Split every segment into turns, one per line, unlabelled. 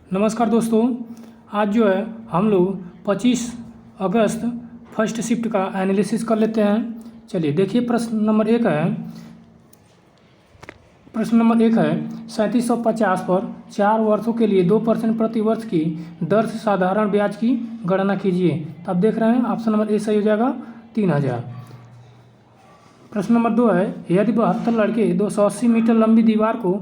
नमस्कार दोस्तों। आज जो है हम लोग 25 अगस्त फर्स्ट शिफ्ट का एनालिसिस कर लेते हैं। चलिए देखिए, प्रश्न नंबर एक है 3750 पर 4 वर्षों के लिए 2% प्रति वर्ष की दर से साधारण ब्याज की गणना कीजिए। तो आप देख रहे हैं ऑप्शन नंबर ए सही हो जाएगा 3000। प्रश्न नंबर 2 है, यदि 72 लड़के 280 मीटर लंबी दीवार को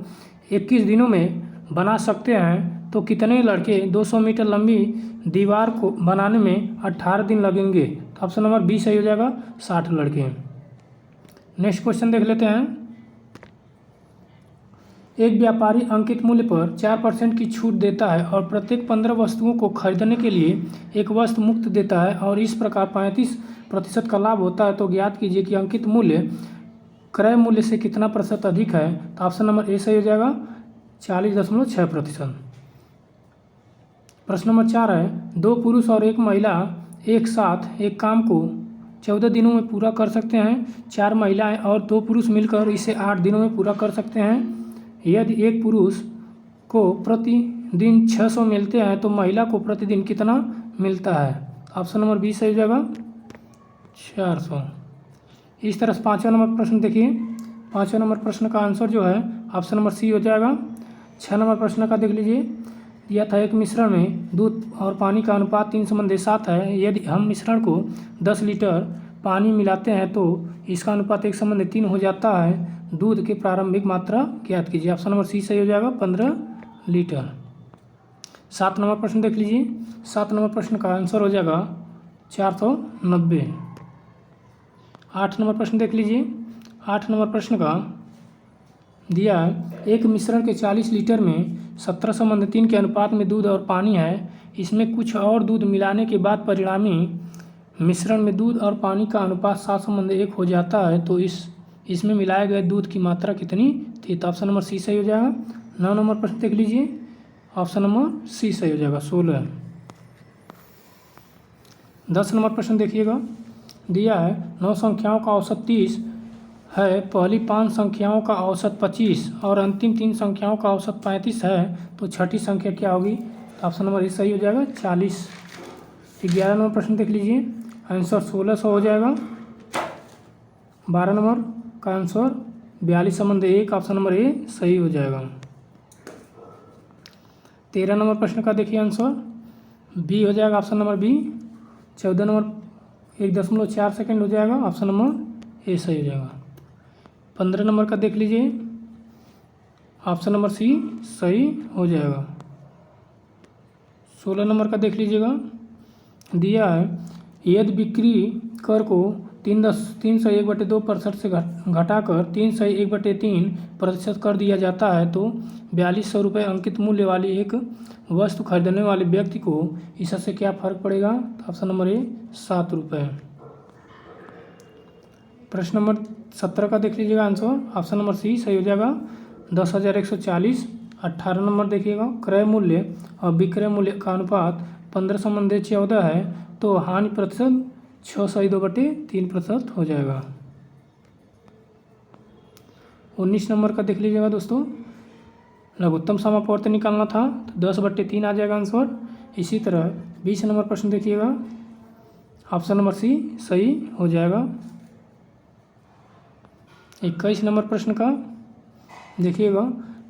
21 दिनों में बना सकते हैं तो कितने लड़के 200 मीटर लंबी दीवार को बनाने में 18 दिन लगेंगे। तो ऑप्शन नंबर बी सही हो जाएगा 60 लड़के। नेक्स्ट क्वेश्चन देख लेते हैं। एक व्यापारी अंकित मूल्य पर 4% की छूट देता है और प्रत्येक 15 वस्तुओं को खरीदने के लिए एक वस्तु मुफ्त देता है और इस प्रकार 35% का लाभ होता है। तो ज्ञात कीजिए कि अंकित मूल्य क्रय मूल्य से कितना प्रतिशत अधिक है। तो ऑप्शन नंबर ए सही हो जाएगा 40.6%। प्रश्न नंबर 4 है, 2 पुरुष और 1 महिला एक साथ एक काम को 14 दिनों में पूरा कर सकते हैं। 4 महिलाएं और 2 पुरुष मिलकर इसे 8 दिनों में पूरा कर सकते हैं। यदि एक पुरुष को प्रतिदिन 600 मिलते हैं तो महिला को प्रतिदिन कितना मिलता है। ऑप्शन नंबर बी सही हो जाएगा 400। इस तरह से 5वां नंबर प्रश्न देखिए। 5वें नंबर प्रश्न का आंसर जो है ऑप्शन नंबर सी हो जाएगा। 6 नंबर प्रश्न का देख लीजिए। दिया था एक मिश्रण में दूध और पानी का अनुपात 3:7 है। यदि हम मिश्रण को 10 लीटर पानी मिलाते हैं तो इसका अनुपात 1:3 हो जाता है। दूध की प्रारंभिक मात्रा ज्ञात कीजिए। ऑप्शन नंबर सी सही हो जाएगा 15 लीटर। 7 नंबर प्रश्न देख लीजिए। 7 नंबर प्रश्न का आंसर हो जाएगा 490। 8 नंबर प्रश्न देख लीजिए। 8 नंबर प्रश्न का दिया है, एक मिश्रण के 40 लीटर में 17:3 के अनुपात में दूध और पानी है। इसमें कुछ और दूध मिलाने के बाद परिणामी मिश्रण में दूध और पानी का अनुपात 7:1 हो जाता है। तो इसमें मिलाए गए दूध की मात्रा कितनी थी। तो ऑप्शन नंबर सी सही हो जाएगा। 9 नंबर प्रश्न देख लीजिए। ऑप्शन नंबर सी सही हो जाएगा 16। 10 नंबर प्रश्न देखिएगा। दिया है 9 संख्याओं का औसत 30 है, पहली 5 संख्याओं का औसत 25 और अंतिम 3 संख्याओं का औसत 35 है, तो छठी संख्या क्या होगी। तो ऑप्शन नंबर ए सही हो जाएगा 40। 11 नंबर प्रश्न देख लीजिए। आंसर 1600 हो जाएगा। 12 नंबर का आंसर 42:1, ऑप्शन नंबर ए सही हो जाएगा। 13 नंबर प्रश्न का देखिए आंसर बी हो जाएगा, option number B. 14 number 1.4 second हो जाएगा, ऑप्शन नंबर ए सही हो जाएगा। 15 नंबर का देख लीजिए। ऑप्शन नंबर सी सही हो जाएगा। 16 नंबर का देख लीजिएगा। दिया है, यदि बिक्री कर को 301/2% से घटाकर 301/3% कर दिया जाता है तो 4200 रुपये अंकित मूल्य वाली एक वस्तु खरीदने वाले व्यक्ति को इससे क्या फ़र्क पड़ेगा। तो ऑप्शन नंबर ए 7 रुपये। प्रश्न नंबर 17 का देख लीजिएगा आंसर, ऑप्शन नंबर सी सही हो जाएगा 10,140। 18 नंबर देखिएगा, क्रय मूल्य और विक्रय मूल्य का अनुपात 15:14 है, तो हानि प्रतिशत 6.2/3% हो जाएगा। 19 नंबर का देख लीजिएगा दोस्तों, लघुत्तम समापवर्त निकालना था तो 10/3 आ जाएगा आंसर। इसी तरह 20 नंबर प्रश्न देखिएगा, ऑप्शन नंबर सी सही हो जाएगा। 21 नंबर प्रश्न का देखिएगा,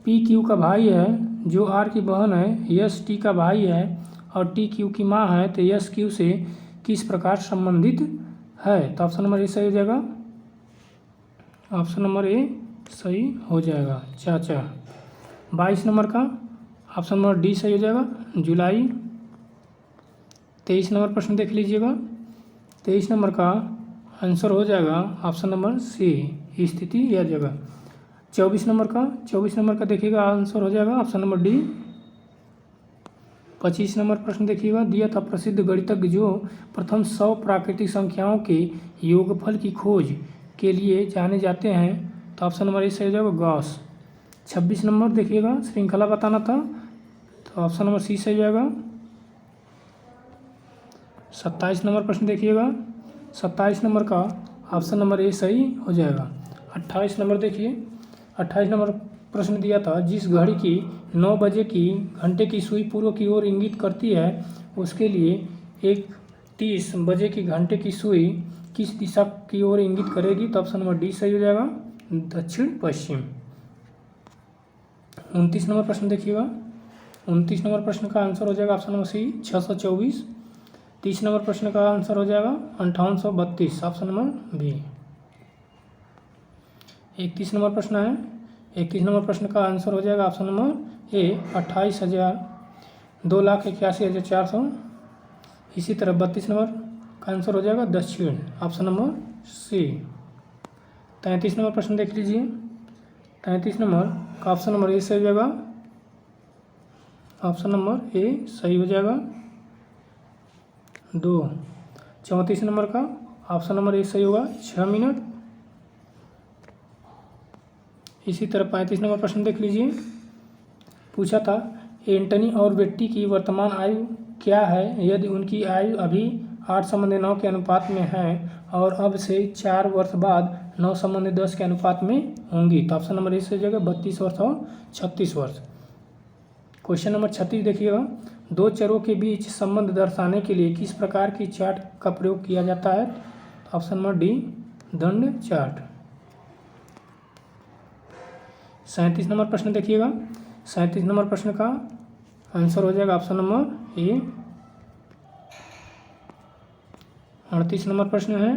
पी क्यू का भाई है जो आर की बहन है, यस टी का भाई है और टी क्यू की माँ है, तो यस क्यू से किस प्रकार संबंधित है। तो ऑप्शन नंबर ए सही हो जाएगा। ऑप्शन नंबर ए सही हो जाएगा, चाचा। 22 नंबर का ऑप्शन नंबर डी सही हो जाएगा, जुलाई। 23 नंबर प्रश्न देख लीजिएगा। 23 नंबर का आंसर हो जाएगा ऑप्शन नंबर सी, स्थिति या जगह। 24 नंबर का देखिएगा आंसर हो जाएगा ऑप्शन नंबर डी। 25 नंबर प्रश्न देखिएगा, दिया था प्रसिद्ध गणितज्ञ जो प्रथम 100 प्राकृतिक संख्याओं के योगफल की खोज के लिए जाने जाते हैं, तो ऑप्शन नंबर ए सही हो जाएगा गॉस। 26 नंबर देखिएगा, श्रृंखला बताना था, तो ऑप्शन नंबर सी सही हो जाएगा। 27 नंबर प्रश्न देखिएगा। 27 नंबर का ऑप्शन नंबर ए सही हो जाएगा। 28 नंबर देखिए। 28 नंबर प्रश्न दिया था, जिस घड़ी की 9 बजे की घंटे की सुई पूर्व की ओर इंगित करती है उसके लिए एक 30 बजे की घंटे की सुई किस दिशा की ओर इंगित करेगी? तो ऑप्शन नंबर डी सही हो जाएगा, दक्षिण पश्चिम। 29 नंबर प्रश्न देखिएगा। 29 नंबर प्रश्न का आंसर हो जाएगा ऑप्शन नंबर सी 624। 30 नंबर प्रश्न का आंसर हो जाएगा 5832, ऑप्शन नंबर बी। 31 नंबर प्रश्न है। 31 नंबर प्रश्न का आंसर हो जाएगा ऑप्शन नंबर ए 28,000 2,81,400। इसी तरह 32 नंबर का आंसर हो जाएगा दक्षिण, ऑप्शन नंबर सी। 33 नंबर प्रश्न देख लीजिए। 33 नंबर का ऑप्शन नंबर ए सही हो जाएगा, ऑप्शन नंबर ए सही हो जाएगा 2। 34 नंबर का ऑप्शन नंबर ए सही होगा 6 मिनट। इसी तरह 35 नंबर प्रश्न देख लीजिए। पूछा था एंटनी और बेट्टी की वर्तमान आयु क्या है यदि उनकी आयु अभी 8:9 के अनुपात में है और अब से 4 वर्ष बाद 9:10 के अनुपात में होंगी? तो ऑप्शन नंबर ए से जगह 32 वर्ष और 36 वर्ष। क्वेश्चन नंबर 36 देखिएगा। दो चरों के बीच संबंध दर्शाने के लिए किस प्रकार की चार्ट का प्रयोग किया जाता है? तो ऑप्शन नंबर डी दंड चार्ट। 37 नंबर प्रश्न देखिएगा। 37 नंबर प्रश्न का आंसर हो जाएगा ऑप्शन नंबर ए। 38 नंबर प्रश्न है,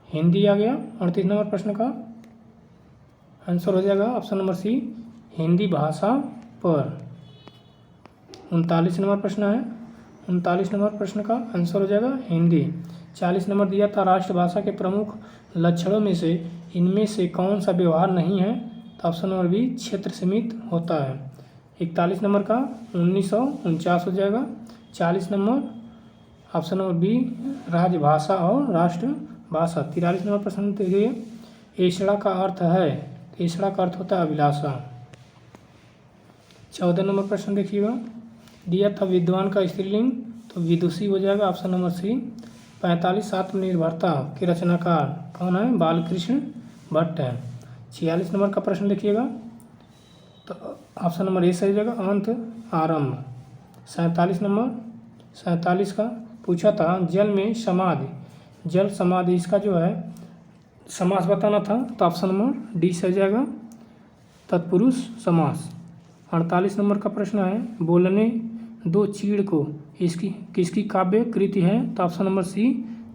हिंदी आ गया। 38 नंबर प्रश्न का आंसर हो जाएगा ऑप्शन नंबर सी हिंदी भाषा पर। 39 नंबर प्रश्न है। 39 नंबर प्रश्न का आंसर हो जाएगा हिंदी। 40 नंबर दिया था राष्ट्रभाषा के प्रमुख लक्षणों में से इनमें से कौन सा व्यवहार नहीं है? तो ऑप्शन नंबर बी क्षेत्र सीमित होता है। 41 नंबर का 1949 हो जाएगा। 40 नंबर ऑप्शन नंबर बी राजभाषा और राष्ट्रभाषा। 43 नंबर प्रश्न देखिए। ऐषणा का अर्थ है, ऐषणा का अर्थ होता है अभिलाषा। 14 नंबर प्रश्न देखिएगा। दिया था विद्वान का स्त्रीलिंग, तो विदुषी हो जाएगा ऑप्शन नंबर सी। 45 आत्मनिर्भरता के रचनाकार कौन है? बालकृष्ण भट्ट है। 46 नंबर का प्रश्न देखिएगा, तो ऑप्शन नंबर ए सही जगह अंत आरंभ। 47 नंबर 47 का पूछा था जल में समाधि, जल समाधि इसका जो है समास बताना था, तो ऑप्शन नंबर डी सही जाएगा तत्पुरुष समास। 48 नंबर का प्रश्न है बोलने दो चीड़ को इसकी किसकी काव्य कृति है? तो option number C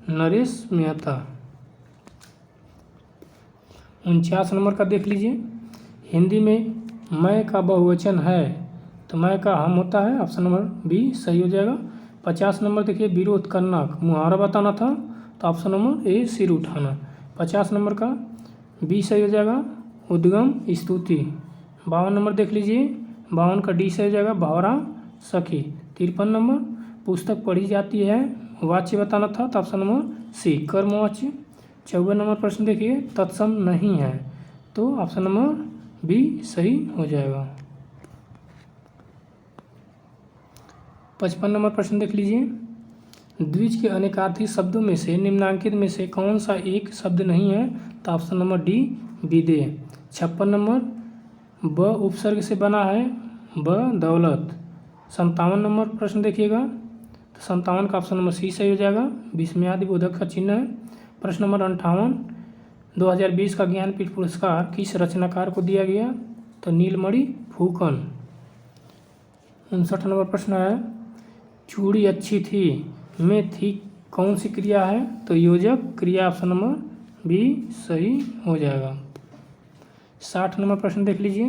Naresh Mehta. 49 number का देख लीजिए। हिंदी में मैं का बहुवचन है, तो मैं का हम होता है, ऑप्शन नंबर बी सही हो जाएगा। 50 नंबर देखिए विरोध करना मुहावरा बताना था, तो ऑप्शन नंबर ए सिर उठाना। 50 नंबर का बी सही हो जाएगा उद्गम स्तुति। 52 नंबर देख लीजिए। 52 का डी सही हो जाएगा भावरा सखी। 53 नंबर पुस्तक पढ़ी जाती है वाच्य बताना था, तो ऑप्शन नंबर सी कर्मवाच्य। 54 नंबर प्रश्न देखिए तत्सम नहीं है, तो ऑप्शन नंबर बी सही हो जाएगा। 55 नंबर प्रश्न देख लीजिए। द्विज के अनेकार्थी शब्दों में से निम्नांकित में से कौन सा एक शब्द नहीं है? तो ऑप्शन नंबर डी विदेह। 56 नंबर ब उपसर्ग से बना है, ब दौलत। 57 नंबर प्रश्न देखिएगा, तो 57 का ऑप्शन नंबर सी सही हो जाएगा विस्मयादि बोधक का चिन्ह है। प्रश्न नंबर 58 2020 का ज्ञानपीठ पुरस्कार किस रचनाकार को दिया गया? तो नीलमणि फुकन। 59 नंबर प्रश्न है चूड़ी अच्छी थी में थी कौन सी क्रिया है? तो योजक क्रिया, ऑप्शन नंबर बी सही हो जाएगा। 60 नंबर प्रश्न देख लीजिए।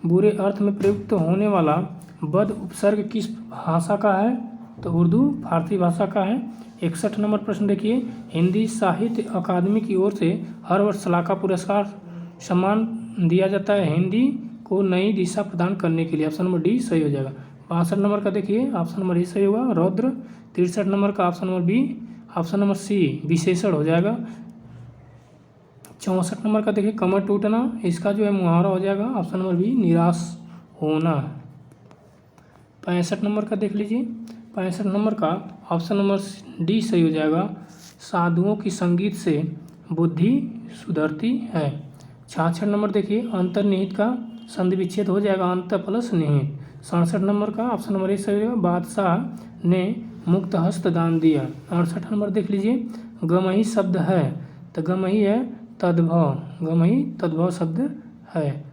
बुरे अर्थ में प्रयुक्त होने वाला बद उपसर्ग किस भाषा का है? तो उर्दू फारसी भाषा का है। 61 नंबर प्रश्न देखिए। हिंदी साहित्य अकादमी की ओर से हर वर्ष सलाका पुरस्कार सम्मान दिया जाता है हिंदी को नई दिशा प्रदान करने के लिए, ऑप्शन नंबर डी सही हो जाएगा। 62 नंबर का देखिए ऑप्शन नंबर ए सही होगा रौद्र। 63 नंबर का option number B, option number C विशेषण हो जाएगा। 64 नंबर का देखिए कमर टूटना, इसका जो है मुहावरा हो जाएगा ऑप्शन नंबर बी निराश होना। 65 नंबर का देख लीजिए। 65 नंबर का ऑप्शन नंबर डी सही हो जाएगा साधुओं की संगीत से बुद्धि सुधरती है। 66 नंबर देखिए अंतर्निहित का संधि विच्छेद हो जाएगा, अंत प्लस निहित। 67 नंबर का ऑप्शन नंबर ए सही होगा, बादशाह ने मुक्त हस्त दान दिया। 68 नंबर देख लीजिए, गमही शब्द है, तो गमही है तद्भव, गमही तद्भव शब्द है।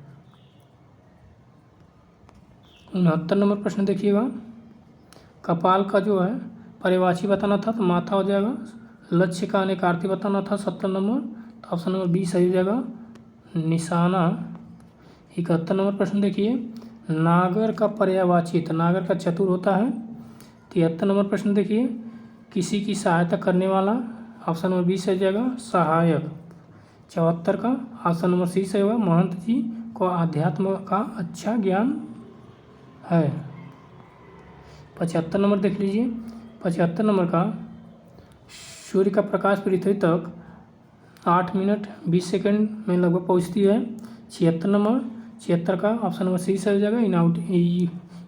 69 नंबर प्रश्न देखिएगा, कपाल का जो है पर्यायवाची बताना था तो माथा हो जाएगा। लक्ष्य का अनेकार्थी बताना था 70 नंबर, तो ऑप्शन नंबर बी सही हो जाएगा, निशाना। 71 नंबर प्रश्न देखिए, नागर का पर्यायवाची, तो नागर का चतुर होता है। 73 नंबर प्रश्न देखिए, किसी की सहायता करने वाला, ऑप्शन नंबर बी सही हो जाएगा, सहायक। 74 का ऑप्शन नंबर सी सही होगा, महंत जी को आध्यात्म का अच्छा ज्ञान है। 75 नंबर देख लीजिए, 75 नंबर का सूर्य का प्रकाश पृथ्वी तक 8 मिनट 20 सेकंड में लगभग पहुंचती है। 76 नंबर, 76 का ऑप्शन नंबर सी सही हो जाएगा,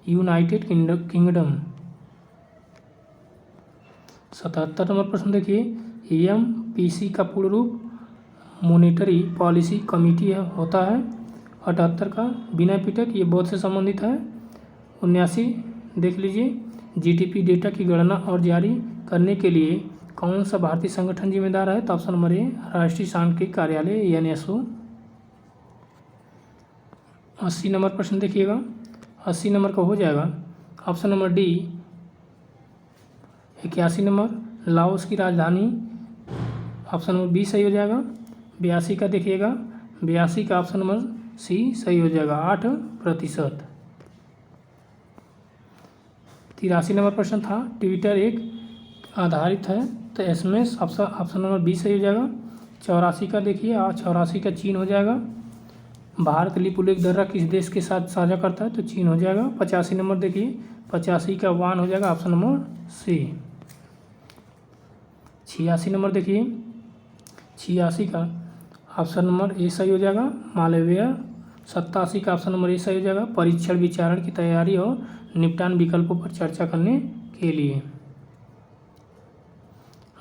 यूनाइटेड किंगडम। 77 नंबर प्रश्न देखिए, एमपीसी का पूर्ण रूप मॉनेटरी पॉलिसी कमेटी होता है। 78 का विनय पिटक, ये बौद्ध से संबंधित है। 79 देख लीजिए, जीडीपी डेटा की गणना और जारी करने के लिए कौन सा भारतीय संगठन जिम्मेदार है, तो ऑप्शन नंबर ए राष्ट्रीय सांख्यिकी कार्यालय एनएसओ। 80 नंबर प्रश्न देखिएगा, 80 नंबर का हो जाएगा option number D 81 number, Laos की राजधानी, ऑप्शन नंबर बी सही हो जाएगा। 82 का देखिएगा, 82 का ऑप्शन नंबर सी सही हो जाएगा, 8%। 83 नंबर प्रश्न था, ट्विटर एक आधारित है, तो एसएमएस ऑप्शन नंबर बी सही हो जाएगा। 84 का देखिए, 84 का चीन हो जाएगा। भारत लिपुलेख दर्रा किस देश के साथ साझा करता है, तो चीन हो जाएगा। 85 नंबर देखिए, 85 का वान हो जाएगा, ऑप्शन नंबर सी। 86 नंबर देखिए, 86 का ऑप्शन नंबर ए सही हो जाएगा, मालवेयर। 87 का ऑप्शन नंबर ए सही हो जाएगा, परीक्षण विचारण की तैयारी और निपटान विकल्पों पर चर्चा करने के लिए।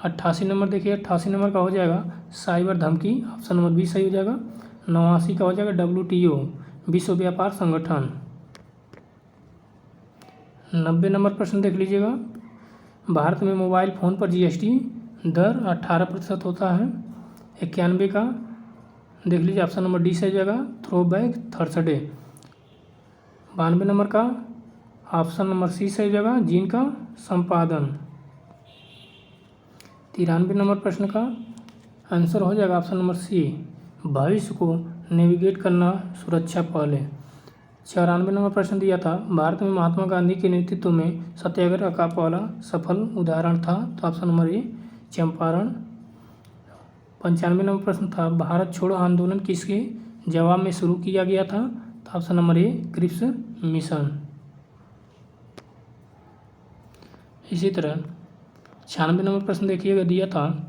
88 नंबर देखिए, 88 नंबर का हो जाएगा साइबर धमकी, ऑप्शन नंबर बी सही हो जाएगा। 89 का हो जाएगा WTO, विश्व व्यापार संगठन। 90 नंबर प्रश्न देख लीजिएगा, भारत में मोबाइल फ़ोन पर जीएसटी दर 18% होता है। 91 का देख लीजिए, ऑप्शन नंबर डी सही हो जाएगा, थ्रोबैक थर्सडे। 92 नंबर का ऑप्शन नंबर सी सही हो जाएगा, जीन का संपादन। 93 नंबर प्रश्न का आंसर हो जाएगा ऑप्शन नंबर सी, भविष्य को नेविगेट करना सुरक्षा पहले। 94 नंबर प्रश्न दिया था, भारत में महात्मा गांधी के नेतृत्व में सत्याग्रह का पहला सफल उदाहरण था, तो ऑप्शन नंबर ए चंपारण। 95 नंबर प्रश्न था, भारत छोड़ो आंदोलन किसके जवाब में शुरू किया गया था, तो option number A Cripps mission. इसी तरह 96 नंबर प्रश्न देखिएगा, दिया था,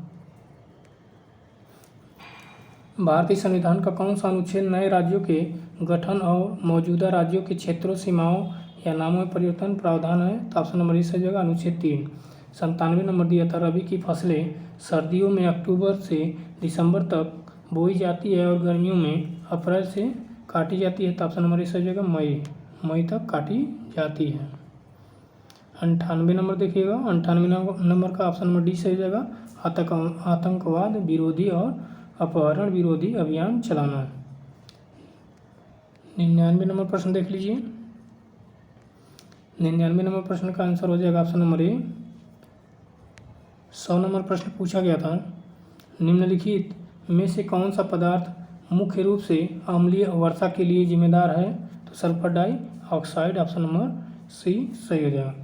भारतीय संविधान का कौन सा अनुच्छेद नए राज्यों के गठन और मौजूदा राज्यों के क्षेत्रों, सीमाओं या नामों में परिवर्तन प्रावधान है, तो ऑप्शन नंबर ए सही होगा, अनुच्छेद 3। 97 नंबर दिया था, रबी की फसलें सर्दियों में अक्टूबर से दिसंबर तक बोई जाती है और गर्मियों में अप्रैल से काटी जाती है, तो ऑप्शन नंबर ए सही होगा, मई तक काटी जाती है। 98 नंबर देखिएगा, 98 नंबर का ऑप्शन नंबर डी सही हो जाएगा, आतंकवाद विरोधी और अपहरण विरोधी अभियान चलाना। 99 नंबर प्रश्न देख लीजिए, 99 नंबर प्रश्न का आंसर हो जाएगा ऑप्शन नंबर ए। 100 नंबर प्रश्न पूछा गया था, निम्नलिखित में से कौन सा पदार्थ मुख्य रूप से अम्लीय वर्षा के लिए जिम्मेदार है, तो sulphur dioxide, option number C सही हो जाएगा।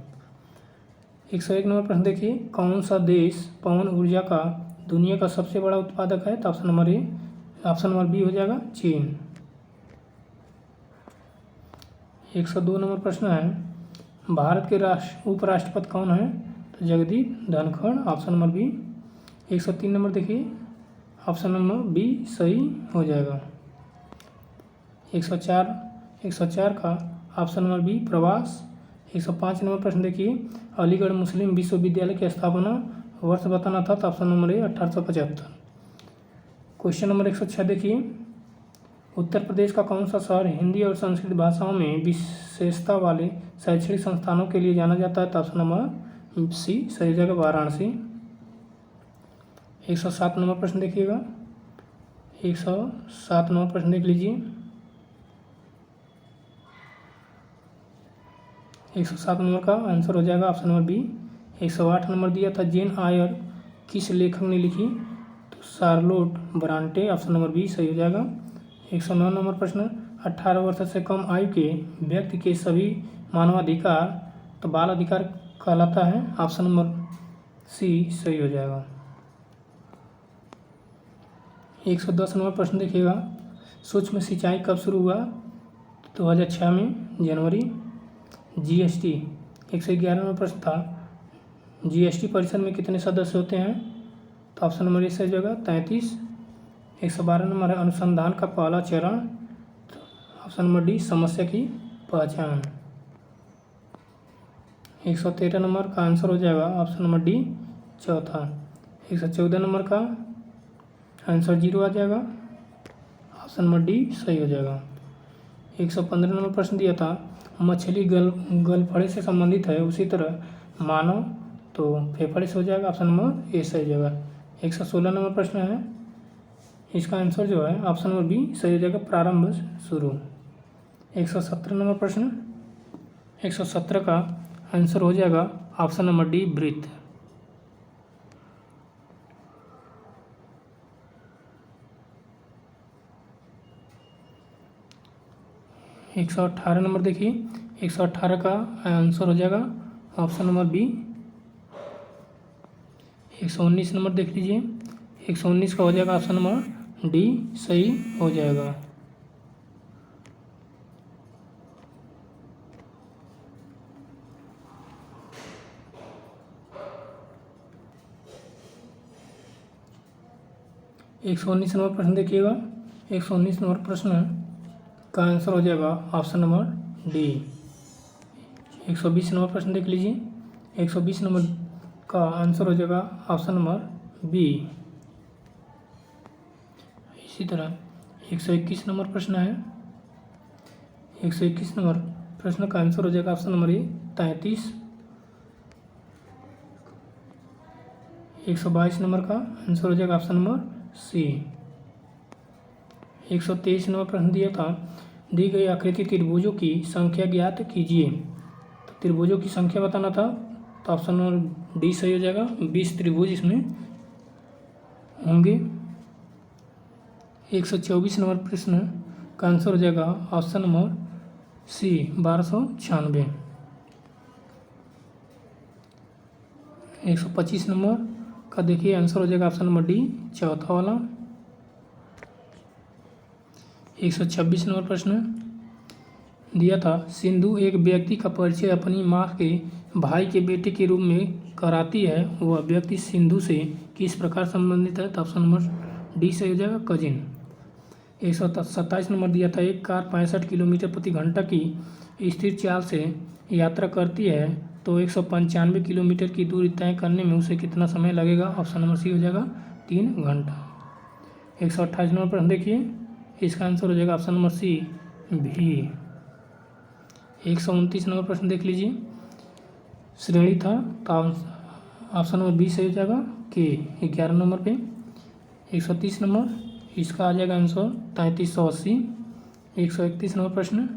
101 नंबर प्रश्न देखिए, कौन सा देश पवन ऊर्जा का दुनिया का सबसे बड़ा उत्पादक है, तो option number A, option number B हो जाएगा, चीन। 102 नंबर प्रश्न है, भारत के उपराष्ट्रपति कौन है, तो Jagdeep Dhankhar, option number B. 103 number देखिए, ऑप्शन नंबर बी सही हो जाएगा। 104 का ऑप्शन नंबर बी प्रवास। 105 नंबर प्रश्न देखिए, अलीगढ़ मुस्लिम विश्वविद्यालय की स्थापना वर्ष बताना था, तो ऑप्शन नंबर ए 1875। क्वेश्चन नंबर 106 देखिए, उत्तर प्रदेश का कौन सा शहर हिंदी और संस्कृत भाषाओं में विशेषता वाले शैक्षणिक संस्थानों के लिए जाना जाता है? तो ऑप्शन नंबर सी सही जगह वाराणसी। 107 नंबर प्रश्न देखिएगा। 107 नंबर प्रश्न देख लीजिए। 107 नंबर का आंसर हो जाएगा ऑप्शन नंबर बी। 108 नंबर दिया था जेन आयर किस लेखक ने लिखी? तो शार्लोट ब्रांटे, ऑप्शन नंबर बी सही हो जाएगा। 109 नंबर प्रश्न 18 वर्ष से कम आयु के व्यक्ति के सभी मानवाधिकार तो बाल अधिकार कहलाता है? ऑप्शन नंबर सी सही हो जाएगा। 110 नंबर प्रश्न देखिएगा। सूक्ष्म सिंचाई कब शुरू हुआ? 2006 में जनवरी। जीएसटी 111 नंबर प्रश्न था जीएसटी परिषद में कितने सदस्य होते हैं? तो ऑप्शन नंबर ए सही जगह 33। 112 नंबर है अनुसंधान का पहला चरण, तो ऑप्शन नंबर डी समस्या की पहचान। 113 नंबर का आंसर हो जाएगा ऑप्शन नंबर डी चौथा। 114 नंबर का आंसर 0 आ जाएगा, ऑप्शन नंबर डी सही हो जाएगा। 115 नंबर प्रश्न दिया था मछली गलफड़े से संबंधित है, उसी तरह मानव तो फेफड़े से हो जाएगा, ऑप्शन नंबर ए सही हो जाएगा। 116 नंबर प्रश्न है, इसका आंसर जो है ऑप्शन नंबर बी सही हो जाएगा प्रारंभ शुरू। 117 नंबर प्रश्न 117 का आंसर हो जाएगा option number D breath. 118 number देखिए। 118 का आंसर हो जाएगा ऑप्शन नंबर बी। 119 नंबर देख लीजिए। 119 का हो जाएगा ऑप्शन नंबर डी सही हो जाएगा। एक 119 नंबर प्रश्न देखिएगा। 119 नंबर प्रश्न का आंसर हो जाएगा ऑप्शन नंबर डी। 120 नंबर प्रश्न देख लीजिए। 120 नंबर का आंसर हो जाएगा ऑप्शन नंबर बी। इसी तरह 121 नंबर प्रश्न है। 121 नंबर प्रश्न का आंसर हो जाएगा ऑप्शन नंबर ए 33। 122 नंबर का आंसर हो जाएगा ऑप्शन नंबर सी। 123 नंबर प्रश्न दिया था दी गई आकृति त्रिभुजों की संख्या ज्ञात कीजिए। तो त्रिभुजों की संख्या बताना था, तो ऑप्शन नंबर डी सही हो जाएगा। 20 त्रिभुज इसमें होंगे। 124 नंबर प्रश्न का आंसर हो जाएगा ऑप्शन नंबर सी 1296। 125 नंबर का देखिए आंसर हो जाएगा ऑप्शन नंबर डी चौथा वाला। 126 नंबर प्रश्न दिया था सिंधु एक व्यक्ति का परिचय अपनी माँ के भाई के बेटे के रूप में कराती है, वह व्यक्ति सिंधु से किस प्रकार संबंधित है? तो ऑप्शन नंबर डी सही हो जाएगा कजिन। 127 नंबर दिया था एक कार 65 किलोमीटर प्रति घंटा की स्थिर चाल से यात्रा करती है तो 195 किलोमीटर की दूरी तय करने में उसे कितना समय लगेगा? ऑप्शन नंबर सी हो जाएगा 3 घंटा। 128 नंबर प्रश्न देखिए, इसका आंसर हो जाएगा ऑप्शन नंबर सी भी। 129 नंबर प्रश्न देख लीजिए। श्रेणी था तो ऑप्शन नंबर बी सही हो जाएगा के 11 नंबर पे। 130 नंबर इसका आ जाएगा आंसर 3380। 131 नंबर प्रश्न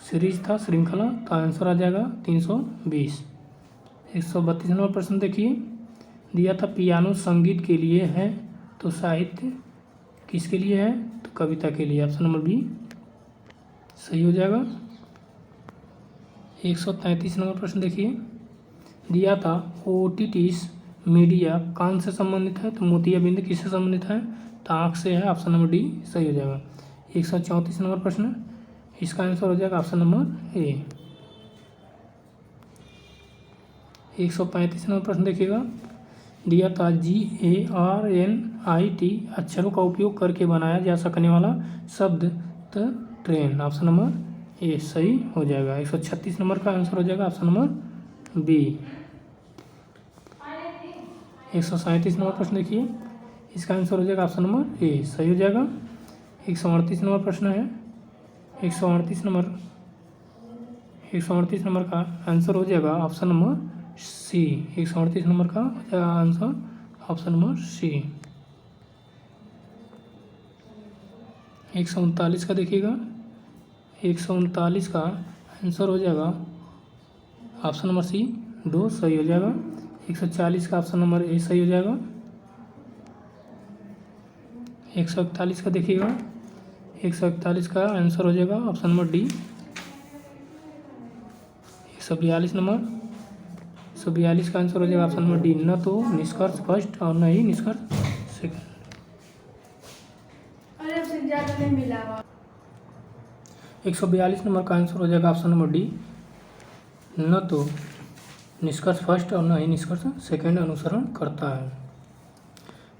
सीरीज था श्रृंखला, तो आंसर आ जाएगा 320। 132 नंबर प्रश्न देखिए दिया था पियानो संगीत के लिए है तो साहित्य किसके लिए है? तो कविता के लिए, ऑप्शन नंबर बी सही हो जाएगा। 133 नंबर प्रश्न देखिए दिया था ओटिटिस मीडिया कान से संबंधित है तो मोतियाबिंद किससे संबंधित है? तो आँख से है, ऑप्शन नंबर डी सही हो जाएगा। 134 नंबर प्रश्न इसका आंसर हो जाएगा ऑप्शन नंबर ए। 135 नंबर प्रश्न देखिएगा दिया था GARNIT अक्षरों का उपयोग करके बनाया जा सकने वाला शब्द ट्रेन, ऑप्शन नंबर ए सही हो जाएगा। 136 नंबर का आंसर हो जाएगा ऑप्शन नंबर बी। 137 नंबर प्रश्न देखिए इसका आंसर हो जाएगा ऑप्शन नंबर ए सही हो जाएगा। 138 नंबर प्रश्न है। 138 नंबर का आंसर हो जाएगा ऑप्शन नंबर सी। 138 नंबर का हो जाएगा आंसर ऑप्शन नंबर सी। 139 का देखिएगा, 139 का आंसर हो जाएगा ऑप्शन नंबर सी, 2 सही हो जाएगा। 140 का ऑप्शन नंबर ए सही हो जाएगा। 141 का देखिएगा, 141 का आंसर हो जाएगा ऑप्शन नंबर डी। 142 नंबर, 142 का आंसर हो जाएगा ऑप्शन नंबर डी, न तो निष्कर्ष फर्स्ट और न ही निष्कर्ष सेकंड। 142 नंबर का आंसर हो जाएगा ऑप्शन नंबर डी, न तो निष्कर्ष फर्स्ट और न ही निष्कर्ष सेकंड अनुसरण करता है।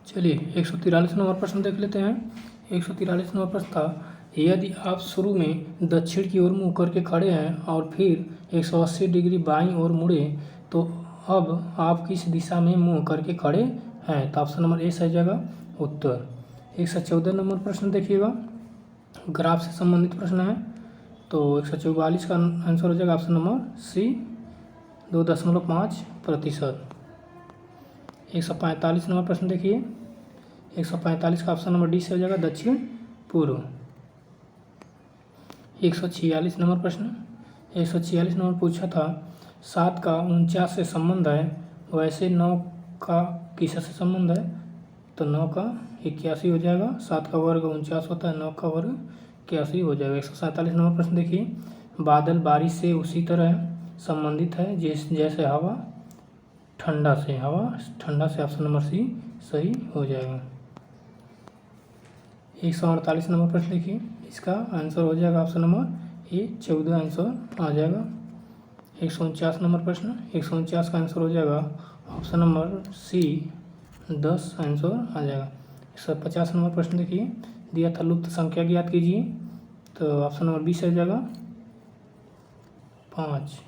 चलिए 143 नंबर प्रश्न देख लेते हैं। 143 नंबर प्रश्न था, यदि आप शुरू में दक्षिण की ओर मुँह करके खड़े हैं और फिर 180 डिग्री बाईं ओर मुड़े तो अब आप किस दिशा में मुँह करके खड़े हैं? तो ऑप्शन नंबर ए सही जाएगा उत्तर। 114 नंबर प्रश्न देखिएगा, ग्राफ से संबंधित प्रश्न है। तो 144 का आंसर हो जाएगा ऑप्शन नंबर सी, 2.5%। 145 नंबर प्रश्न देखिए, 145 का ऑप्शन नंबर डी से हो जाएगा दक्षिण पूर्व। 146 नंबर प्रश्न, 146 नंबर पूछा था, 7 का 49 से संबंध है, वैसे 9 का किससे संबंध है? तो 9 का 81 हो जाएगा। 7 का वर्ग 49 होता है, 9 का वर्ग 81 हो जाएगा। 147 नंबर प्रश्न देखिए, बादल बारिश से उसी तरह संबंधित है जैसे हवा ठंडा से, हवा ठंडा से, ऑप्शन नंबर सी सही हो जाएगा। 148 नंबर प्रश्न देखिए, इसका आंसर हो जाएगा ऑप्शन नंबर ए, 14 आंसर आ जाएगा। 149 नंबर प्रश्न, 149 का आंसर हो जाएगा ऑप्शन नंबर सी, 10 आंसर आ जाएगा। 150 नंबर प्रश्न देखिए, दिया था लुप्त संख्या ज्ञात कीजिए, तो ऑप्शन नंबर बी से हो जाएगा 5।